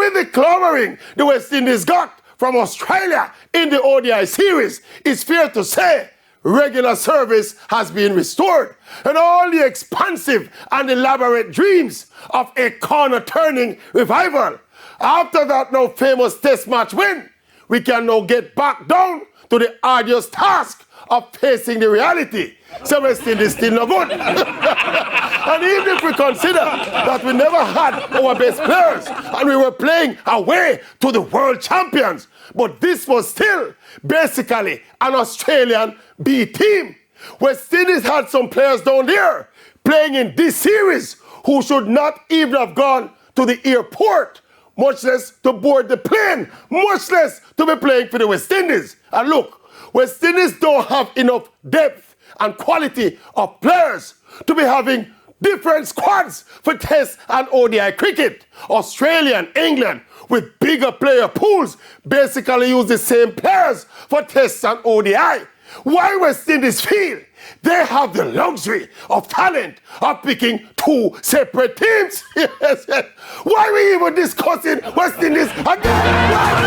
With the clobbering the West Indies got from Australia in the ODI series, it's fair to say regular service has been restored, and all the expansive and elaborate dreams of a corner-turning revival. After that now famous test match win, we can now get back down to the arduous task of facing the reality. So West Indies still no good. And even if we consider that we never had our best players and we were playing away to the world champions, but this was still basically an Australian B team. West Indies had some players down there playing in this series who should not even have gone to the airport, much less to board the plane, much less to be playing for the West Indies. And look, West Indies don't have enough depth and quality of players to be having different squads for Test and ODI cricket. Australia and England, with bigger player pools, basically use the same players for Test and ODI. Why West Indies feel they have the luxury of talent of picking two separate teams? Why are we even discussing West Indies again?